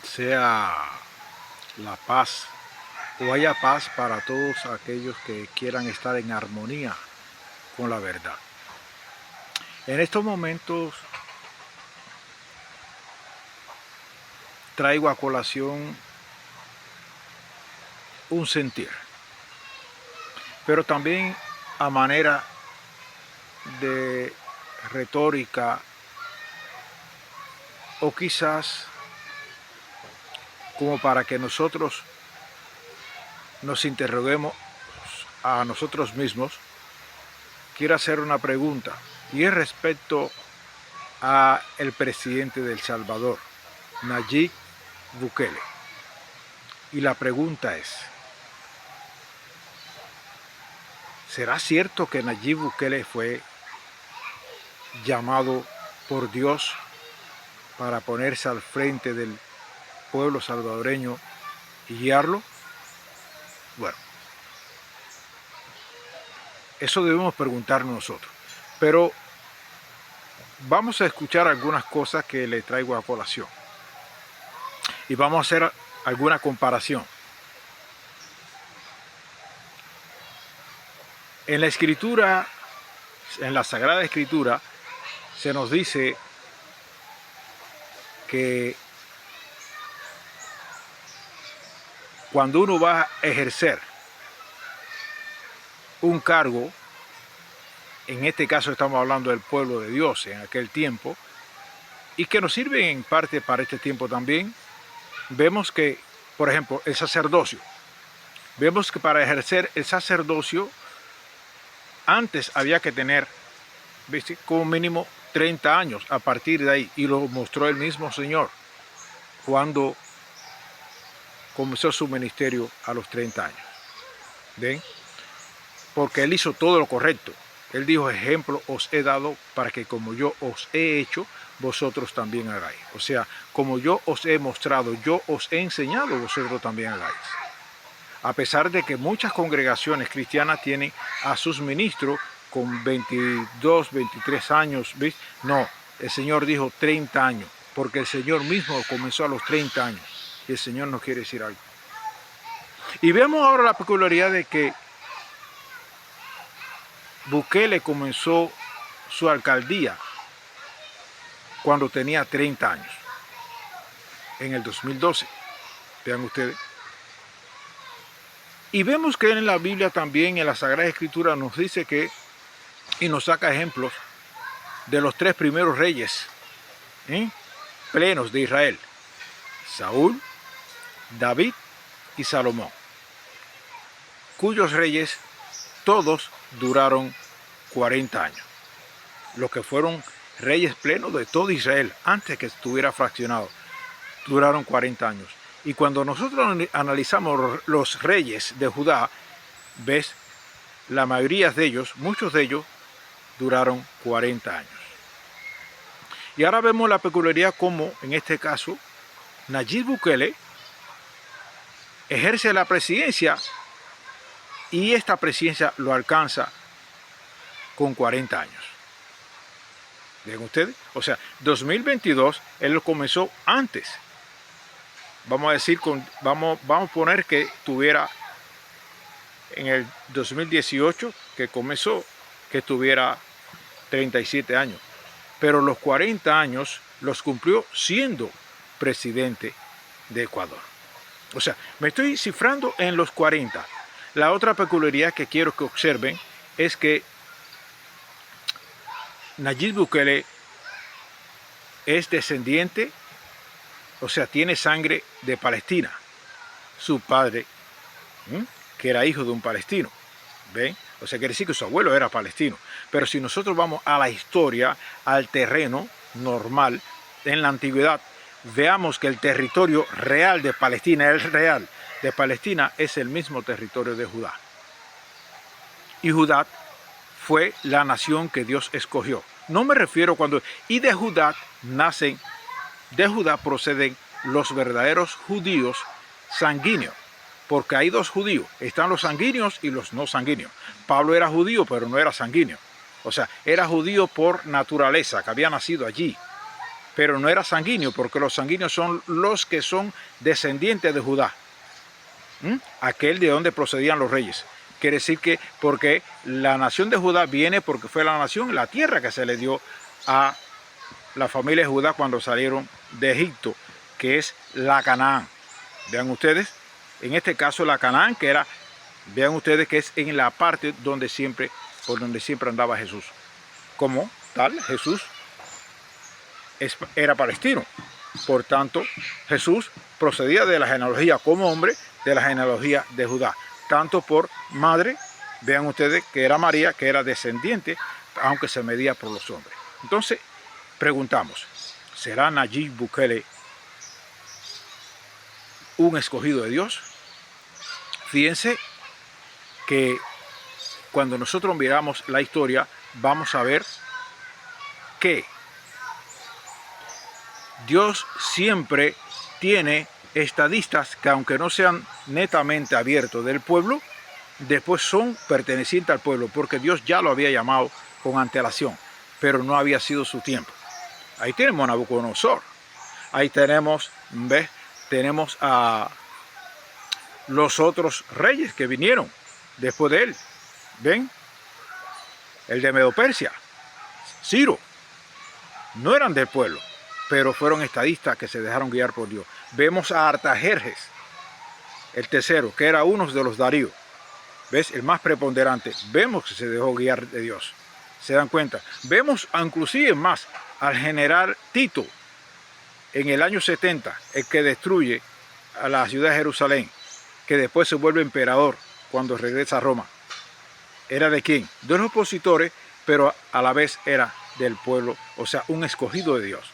sea la paz o haya paz para todos aquellos que quieran estar en armonía con la verdad. En estos momentos traigo a colación un sentir, pero también a manera de retórica o quizás como para que nosotros nos interroguemos a nosotros mismos. Quiero hacer una pregunta y es respecto a el presidente de El Salvador, Nayib Bukele. Y la pregunta es, ¿será cierto que Nayib Bukele fue llamado por Dios para ponerse al frente del pueblo salvadoreño y guiarlo? Bueno, eso debemos preguntarnos nosotros. Pero vamos a escuchar algunas cosas que le traigo a colación. Y vamos a hacer alguna comparación. En la Escritura, en la Sagrada Escritura, se nos dice que cuando uno va a ejercer un cargo, en este caso estamos hablando del pueblo de Dios en aquel tiempo, y que nos sirve en parte para este tiempo también, vemos que, por ejemplo, el sacerdocio. Vemos que para ejercer el sacerdocio, antes había que tener, ¿viste?, como mínimo 30 años a partir de ahí, y lo mostró el mismo Señor cuando comenzó su ministerio a los 30 años. ¿Ven? Porque Él hizo todo lo correcto. Él dijo, ejemplo os he dado para que como yo os he hecho, vosotros también hagáis. O sea, como yo os he mostrado, yo os he enseñado, vosotros también hagáis. A pesar de que muchas congregaciones cristianas tienen a sus ministros con 22, 23 años, ¿ves? No, el Señor dijo 30 años, porque el Señor mismo comenzó a los 30 años. Y el Señor nos quiere decir algo. Y vemos ahora la peculiaridad de que Bukele comenzó su alcaldía cuando tenía 30 años, en el 2012, vean ustedes. Y vemos que en la Biblia también, en la Sagrada Escritura, nos dice que, y nos saca ejemplos de los 3 primeros reyes plenos de Israel: Saúl, David y Salomón, cuyos reyes todos duraron 40 años. Los que fueron reyes plenos de todo Israel, antes que estuviera fraccionado, duraron 40 años. Y cuando nosotros analizamos los reyes de Judá, ves, la mayoría de ellos, muchos de ellos, duraron 40 años. Y ahora vemos la peculiaridad como, en este caso, Nayib Bukele ejerce la presidencia y esta presidencia lo alcanza con 40 años. ¿Ven ustedes? O sea, 2022, él lo comenzó antes. Vamos a decir, vamos a poner que tuviera en el 2018, que comenzó, que tuviera 37 años. Pero los 40 años los cumplió siendo presidente de Ecuador. O sea, me estoy cifrando en los 40. La otra peculiaridad que quiero que observen es que Nayib Bukele es descendiente, o sea, tiene sangre de Palestina. Su padre, que era hijo de un palestino, ¿ven? O sea, quiere decir que su abuelo era palestino. Pero si nosotros vamos a la historia, al terreno normal, en la antigüedad, veamos que el territorio real de Palestina, el real de Palestina, es el mismo territorio de Judá. Y Judá fue la nación que Dios escogió. No me refiero cuando... Y de Judá nacen, de Judá proceden los verdaderos judíos sanguíneos. Porque hay 2 judíos, están los sanguíneos y los no sanguíneos. Pablo era judío, pero no era sanguíneo. O sea, era judío por naturaleza, que había nacido allí. pero no era sanguíneo, porque los sanguíneos son los que son descendientes de Judá, aquel de donde procedían los reyes. Quiere decir que porque la nación de Judá viene porque fue la nación, la tierra que se le dio a la familia de Judá cuando salieron de Egipto, que es la Canaán. Vean ustedes, en este caso la Canaán, que era, vean ustedes que es en la parte donde siempre, por donde siempre andaba Jesús. Como tal, Jesús era palestino. Por tanto, Jesús procedía de la genealogía como hombre, de la genealogía de Judá. Tanto por madre, vean ustedes que era María, que era descendiente, aunque se medía por los hombres. Entonces, preguntamos, ¿será Nayib Bukele un escogido de Dios? Fíjense que cuando nosotros miramos la historia, vamos a ver que Dios siempre tiene estadistas que, aunque no sean netamente abiertos del pueblo, después son pertenecientes al pueblo, porque Dios ya lo había llamado con antelación, pero no había sido su tiempo. Ahí tenemos a Nabucodonosor, ahí tenemos, ¿ves? Tenemos a los otros reyes que vinieron después de él, ¿ven? El de Medo-Persia, Ciro, no eran del pueblo, pero fueron estadistas que se dejaron guiar por Dios. Vemos a Artajerjes, el tercero, que era uno de los Darío, ¿ves? El más preponderante. Vemos que se dejó guiar de Dios. ¿Se dan cuenta? Vemos inclusive más al general Tito en el año 70, el que destruye a la ciudad de Jerusalén, que después se vuelve emperador cuando regresa a Roma. ¿Era de quién? De los opositores, pero a la vez era del pueblo, o sea, un escogido de Dios.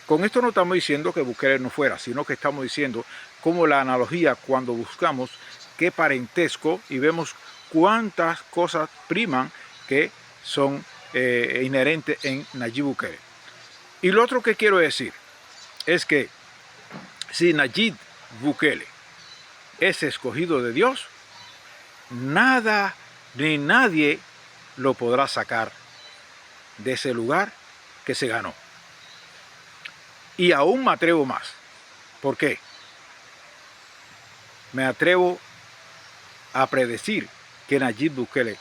Con esto no estamos diciendo que Bukele no fuera, sino que estamos diciendo cómo la analogía cuando buscamos qué parentesco y vemos cuántas cosas priman que son inherentes en Nayib Bukele. Y lo otro que quiero decir es que si Nayib Bukele es escogido de Dios, nada ni nadie lo podrá sacar de ese lugar que se ganó. Y aún me atrevo más. ¿Por qué? Me atrevo a predecir que Nayib Bukele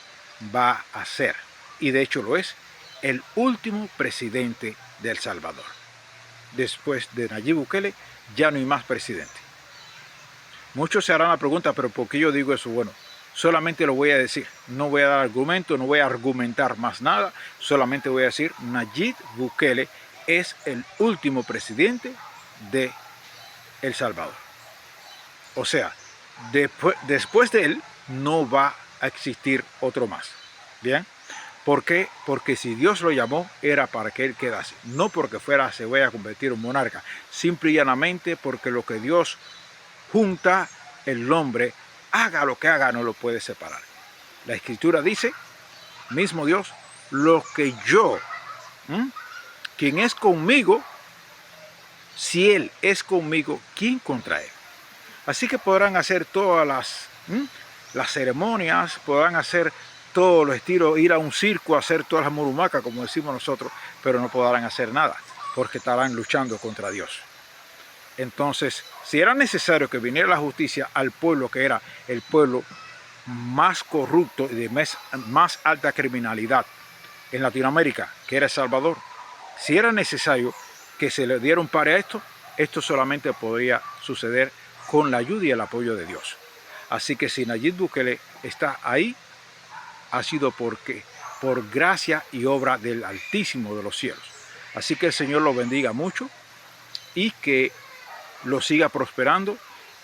va a ser, y de hecho lo es, el último presidente de El Salvador. Después de Nayib Bukele ya no hay más presidente. Muchos se harán la pregunta, pero ¿por qué yo digo eso? Bueno, solamente lo voy a decir. No voy a dar argumento, no voy a argumentar más nada. Solamente voy a decir, Nayib Bukele es el último presidente de El Salvador. O sea, después de él no va a existir otro más. ¿Bien? ¿Por qué? Porque si Dios lo llamó, era para que él quedase. No porque se vaya a convertir en monarca. Simple y llanamente porque lo que Dios junta, el hombre, haga lo que haga, no lo puede separar. La Escritura dice, mismo Dios, lo que yo, quien es conmigo, si Él es conmigo, ¿quién contra Él? Así que podrán hacer todas las ceremonias, podrán hacer todos los estilos, ir a un circo, hacer todas las murumacas, como decimos nosotros, pero no podrán hacer nada, porque estarán luchando contra Dios. Entonces, si era necesario que viniera la justicia al pueblo que era el pueblo más corrupto y de más alta criminalidad en Latinoamérica, que era El Salvador, si era necesario que se le diera un pare a esto, esto solamente podría suceder con la ayuda y el apoyo de Dios. Así que si Nayib Bukele está ahí, ha sido por gracia y obra del Altísimo de los cielos. Así que el Señor lo bendiga mucho y que lo siga prosperando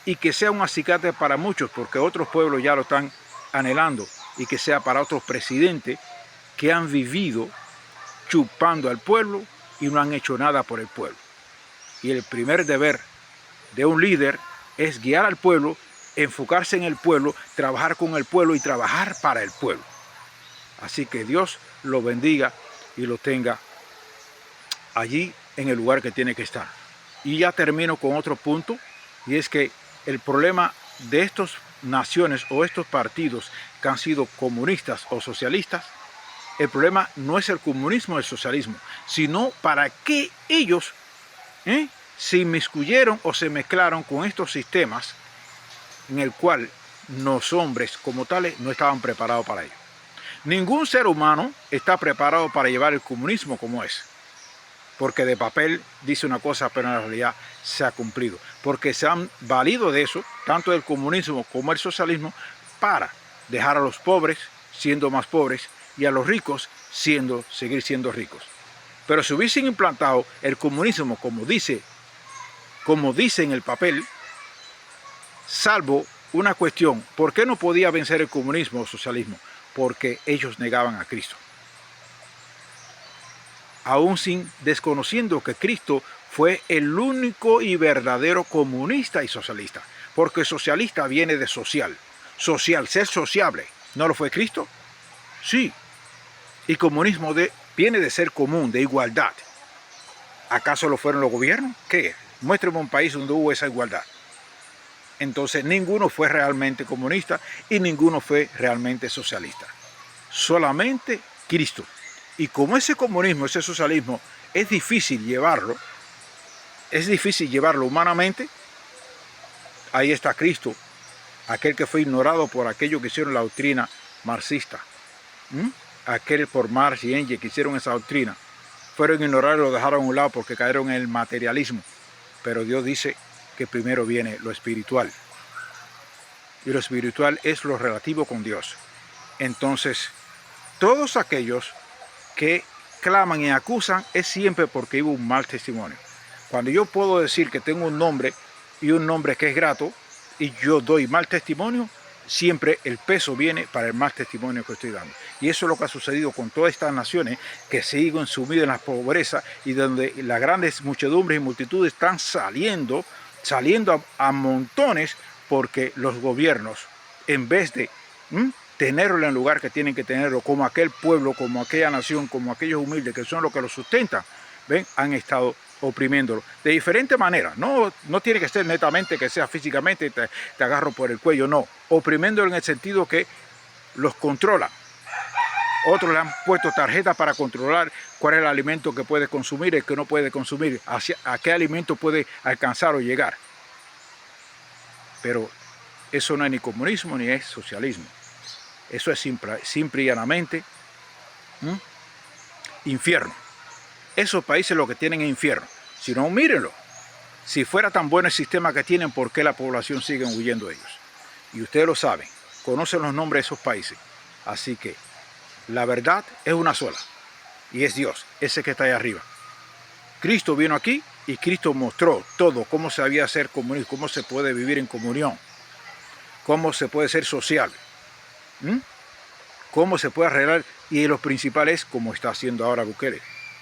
y que sea un acicate para muchos, porque otros pueblos ya lo están anhelando, y que sea para otros presidentes que han vivido chupando al pueblo y no han hecho nada por el pueblo. Y el primer deber de un líder es guiar al pueblo, enfocarse en el pueblo, trabajar con el pueblo y trabajar para el pueblo. Así que Dios lo bendiga y lo tenga allí en el lugar que tiene que estar. Y ya termino con otro punto, y es que el problema de estas naciones o estos partidos que han sido comunistas o socialistas, el problema no es el comunismo o el socialismo, sino para qué ellos se inmiscuyeron o se mezclaron con estos sistemas en el cual los hombres como tales no estaban preparados para ello. Ningún ser humano está preparado para llevar el comunismo como es, porque de papel dice una cosa, pero en la realidad se ha cumplido, porque se han valido de eso, tanto el comunismo como el socialismo, para dejar a los pobres siendo más pobres y a los ricos seguir siendo ricos. Pero si hubiesen implantado el comunismo como dice en el papel, salvo una cuestión: ¿por qué no podía vencer el comunismo o socialismo? Porque ellos negaban a Cristo. Aún desconociendo que Cristo fue el único y verdadero comunista y socialista. Porque socialista viene de social. Social, ser sociable. ¿No lo fue Cristo? Sí. Y comunismo viene de ser común, de igualdad. ¿Acaso lo fueron los gobiernos? ¿Qué? Muéstrame un país donde hubo esa igualdad. Entonces ninguno fue realmente comunista y ninguno fue realmente socialista. Solamente Cristo. Y como ese comunismo, ese socialismo, es difícil llevarlo humanamente, ahí está Cristo, aquel que fue ignorado por aquellos que hicieron la doctrina marxista. Aquel por Marx y Engels que hicieron esa doctrina, fueron ignorados y lo dejaron a un lado porque cayeron en el materialismo. Pero Dios dice que primero viene lo espiritual. Y lo espiritual es lo relativo con Dios. Entonces, todos aquellos que claman y acusan es siempre porque hubo un mal testimonio. Cuando yo puedo decir que tengo un nombre y un nombre que es grato y yo doy mal testimonio, siempre el peso viene para el mal testimonio que estoy dando. Y eso es lo que ha sucedido con todas estas naciones que siguen sumidas en la pobreza y donde las grandes muchedumbres y multitudes están saliendo a montones porque los gobiernos, en vez de tenerlo en el lugar que tienen que tenerlo, como aquel pueblo, como aquella nación, como aquellos humildes que son los que lo sustentan, ¿ven? Han estado oprimiéndolo de diferente manera. No tiene que ser netamente que sea físicamente, te agarro por el cuello, no. Oprimiéndolo en el sentido que los controlan. Otros le han puesto tarjetas para controlar cuál es el alimento que puede consumir, el que no puede consumir, a qué alimento puede alcanzar o llegar. Pero eso no es ni comunismo ni es socialismo. Eso es simple y llanamente infierno. Esos países lo que tienen es infierno. Si no, mírenlo. Si fuera tan bueno el sistema que tienen, ¿por qué la población sigue huyendo de ellos? Y ustedes lo saben, conocen los nombres de esos países. Así que la verdad es una sola. Y es Dios, ese que está ahí arriba. Cristo vino aquí y Cristo mostró todo, cómo se debía ser comunista, cómo se puede vivir en comunión, cómo se puede ser social. Cómo se puede arreglar, y lo principal es como está haciendo ahora Bukele,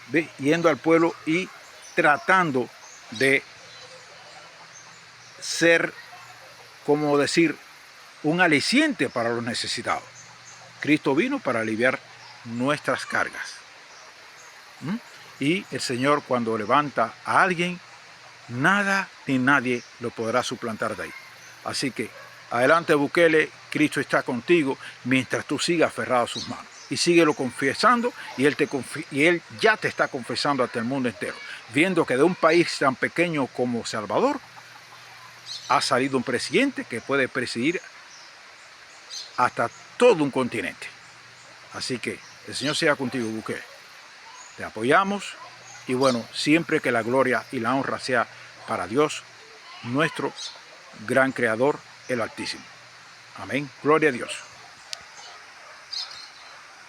¿ve? Yendo al pueblo y tratando de ser, como decir, un aliciente para los necesitados. Cristo vino para aliviar nuestras cargas. Y el Señor, cuando levanta a alguien, nada ni nadie lo podrá suplantar de ahí. Así que adelante Bukele, Cristo está contigo mientras tú sigas aferrado a sus manos. Y síguelo confesando y él ya te está confesando ante el mundo entero. Viendo que de un país tan pequeño como Salvador ha salido un presidente que puede presidir hasta todo un continente. Así que el Señor sea contigo, Bukele. Te apoyamos y bueno, siempre que la gloria y la honra sea para Dios, nuestro gran Creador, el Altísimo. Amén. Gloria a Dios.